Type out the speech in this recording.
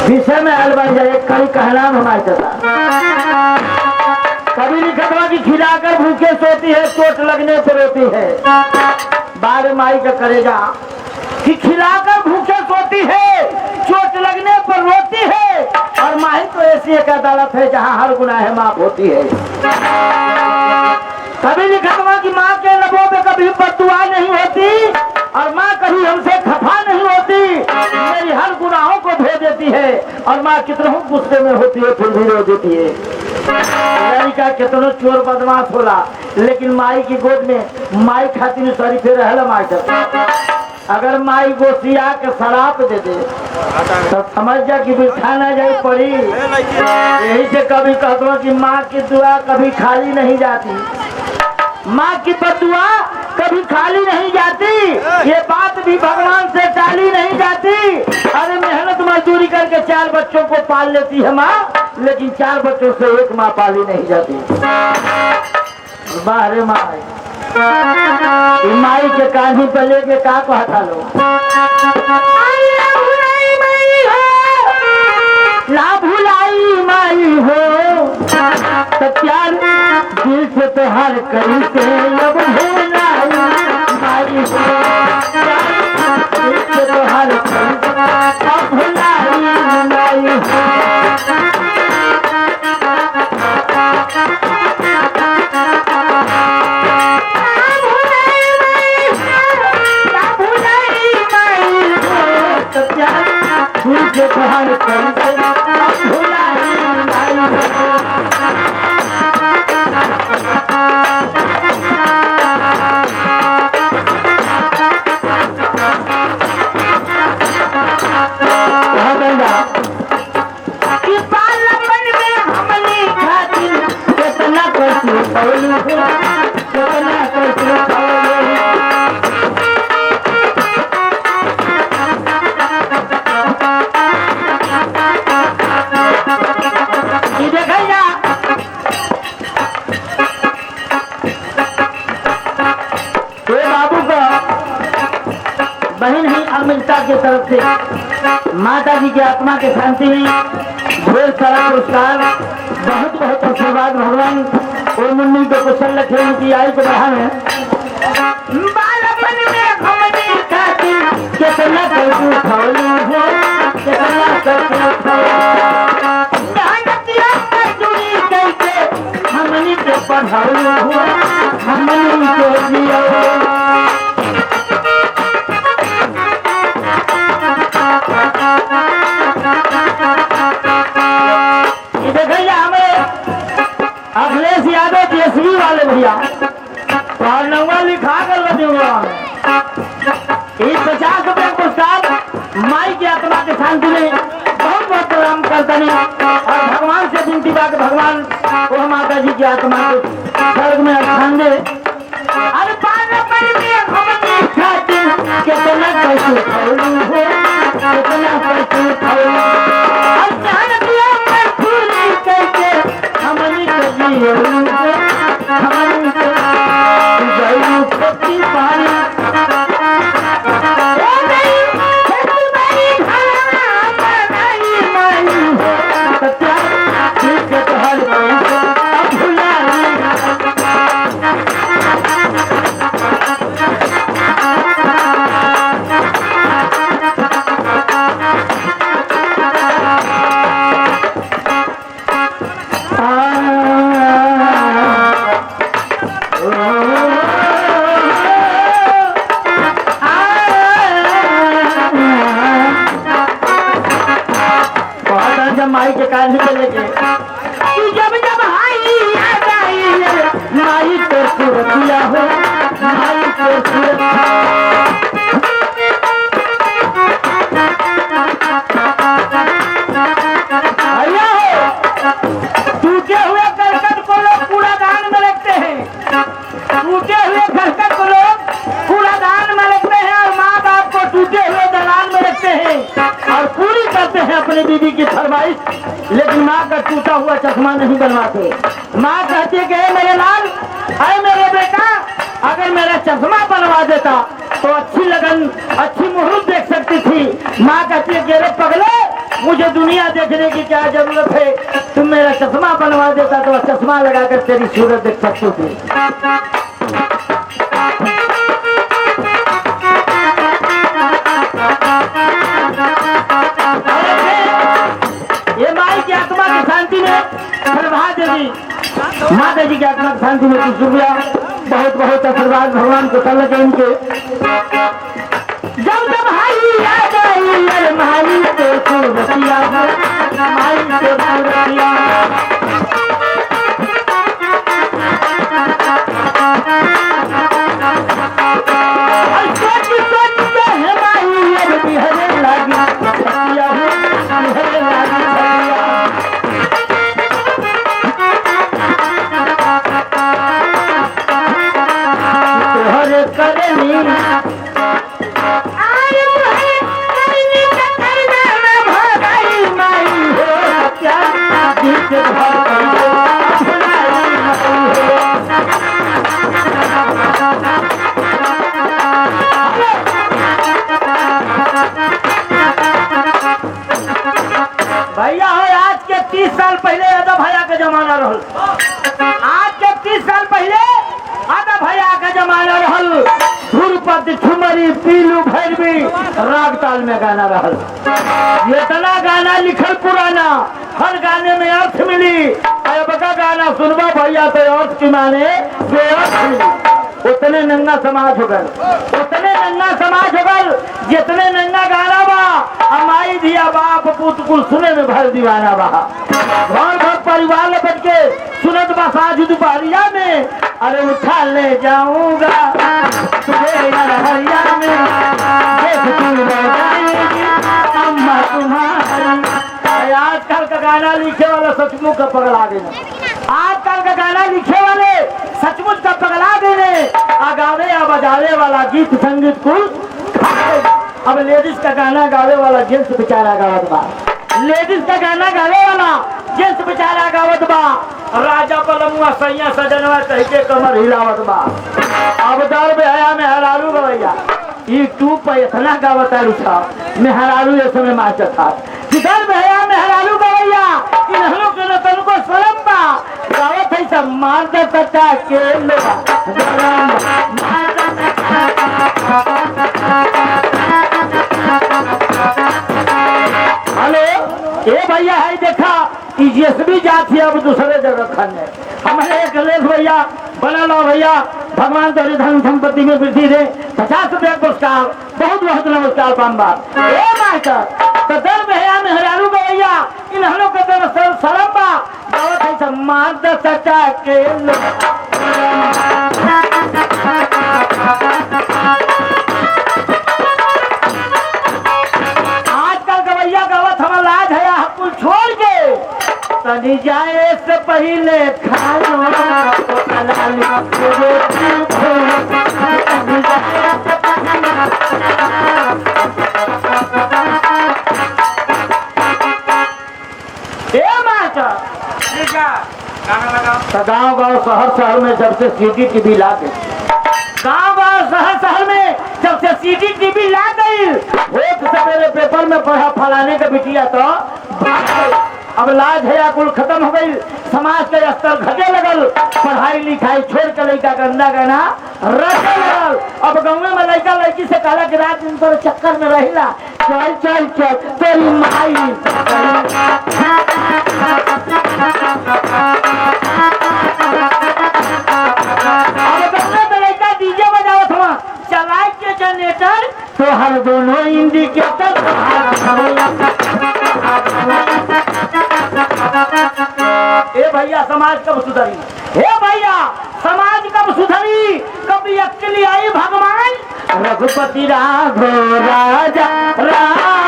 विषय में हल बन जाए कई कहना हमारे चला कभी लिखा कि खिलाकर भूखे सोती है चोट लगने पर रोती है। बार माई का करेगा कि खिलाकर भूखे सोती है चोट लगने पर रोती है और माही तो ऐसी एक अदालत है जहाँ हर गुनाह माफ होती है। कभी लिखा कि माँ के लबों पे कभी बददुआ नहीं होती और माँ कभी हमसे खफा नहीं होती, मेरी हर गुनाहों को धो देती है और माँ कितनों गुस्से में होती है फिर भी रो देती है। लड़का कितनों चोर बदमाश होला लेकिन माई की गोद में माई खातिर शरीफे रहला माई करता। अगर माई गोसिया के शराब दे दे तो समझ जा कि बिठा ना जाए पड़ी। यही से कभी कहता कि माँ की दुआ कभी खाली नहीं जाती, माँ की बदुआ कभी खाली नहीं जाती, ये बात भी भगवान से टाली नहीं जाती। अरे मेहनत मजदूरी करके 4 बच्चों को पाल लेती है माँ, लेकिन 4 बच्चों से एक माँ पाली नहीं जाती। बाहरे माई माई के कान्ही पे लेके का कहता लो ना भुलाई माई हो तो प्यार दिल से तो हर करी से लब भुलाई माई हो दिल से तो हर करी अब भुलाई माई हो। बहन ही अमिता की तरफ से माता जी की आत्मा के शांति में ढेर सारा पुरस्कार, बहुत बहुत आशीर्वाद भगवान और मुन्नी को कुशल रखे, उनकी आयु को बढ़ावे। बालपन में हमने खातिर कितना करतू खौलू हो, कितना करतू हमनी के पढ़ाऊ हो, हमनी के जियो। अखिलेश यादव जेएसबी वाले भैया नंबर लिखा कर लूंगा 50 रुपये पुरस्कार माई की आत्मा के शांति में बहुत बहुत प्रणाम करते हैं और भगवान से विनती बात भगवान वो माता जी की आत्मा को स्वर्ग में स्थान दे। अरे कितना पैसे खौलू हो, कितना पैसे खौलू हमनी के जियो हमनी के गई खेती बाड़ी माई के कान से लेके जब जब माई तो सुरतिया हो, माई तो टूटे हुए करकट को लोग कूड़ादान में रखते हैं, टूटे हुए करकट को लोग कूड़ादान में रखते हैं और माँ बाप को टूटे हुए दलान में रखते हैं और पूरी करते हैं अपनी बीवी की फरमाइश, लेकिन माँ का टूटा हुआ चश्मा नहीं बनवाते। माँ कहती है कि मेरे लाल, अरे मेरे बेटा, अगर मेरा चश्मा बनवा देता तो अच्छी लगन अच्छी मुहूर्त देख सकती थी। माँ कहती है कि रे पगले, मुझे दुनिया देखने की क्या जरूरत है, तुम मेरा चश्मा बनवा देता तो चश्मा लगाकर तेरी सूरत देख सकती थी। ये माई की आत्मा की शांति में माता जी की आत्मा की शांति में कुछ रुपया बहुत बहुत आशीर्वाद भगवान को कर लगे इनके। जब जब भाई आ गई अरे माई के सूरतिया माई के सूरतिया भैया हो आज के 30 साल पहले आधा भैया का जमाना रहल। आज के 30 साल पहले आधा भैया का जमाना रहल। धुरपति ठुमरी पीलू भैरवी राग ताल में गाना रहल। इतना गाना लिखल पुराना, हर गाने में अर्थ मिली। अब का गाना सुनवा भैया तो अर्थ की माने बेअर्थ मिली। उतने नंगा समाज हो गल, उतने नंगा समाज हो गल जितने नंगा गाना बा। हमारी दिया बाप पुत कुल सुने में भर दीवाना बा। घर घर परिवार लपट के सुनत बा साझ दोपहरिया में, अरे उठा ले जाऊंगा तुझे हरिया में, देख तू ले जाएगी अम्मा तुम्हारी। आजकल का गाना लिखे वाला सचमुच का पगला गया। आजकल का गाना लिखे वाले सचमुच का पगला देने, गावे या बजावे वाला गीत संगीत कुल अब लेडीज का गाना गावे वाला जेंट्स बेचारा गावत बा। लेडीज का गाना गावे वाला जेंट्स बेचारा गावत बा। राजा पलमुआ सैया सजनवा कह के कमर हिलावत बा। अब दर बेहया में हरारू गवैया यूट्यूब पर इतना गावत है रुचा में हरारू ये समय मास्टर था। किधर बेहया में हरारू गवैया इन हम लोग के तन को शर्म बा। गावत है सब मार दे कटा के लोगा हेलो ए भैया है देखा जेसबी जाती है अब दूसरे जगह खाने। हमारे एक लेख भैया बना लो भैया भगवान तेरी धन संपत्ति में वृद्धि दे। 50 रुपया पुरस्कार बहुत बहुत नमस्कार बार। ए मास्टर तो दर भैया में हरारू भैया इन हम लोग के शरम बा। दावत है सब मार दे सचा के आजकल गवैया गावत हमारा लाज है कुल छोड़ के तनी जाए से पहले खा लो गाँव गाँव शहर शहर में जब से सीडी टीवी ला गई, गाँव गाँव शहर शहर में जब से सीडी टीवी ला गई, रोज सवेरे पेपर में पढ़ा फलाने का बिटिया तो अब लाज है कुल खत्म हो गई। समाज के स्तर घटे लगल, पढ़ाई लिखाई छोड़ के लड़का गंदा गाना रटे लगल। अब गाँव में लड़का लड़की से कहला कि रात दिन पर चक्कर में रहिला चल चल चल तेरी माई डीजे बजावत हुआ चलाए के जनरेटर तो हर दोनों इंडिकेटर। ए भैया समाज कब सुधरी? हे भैया समाज कब सुधरी? कभी अकेली आई भगवान रघुपति राघव राजा राम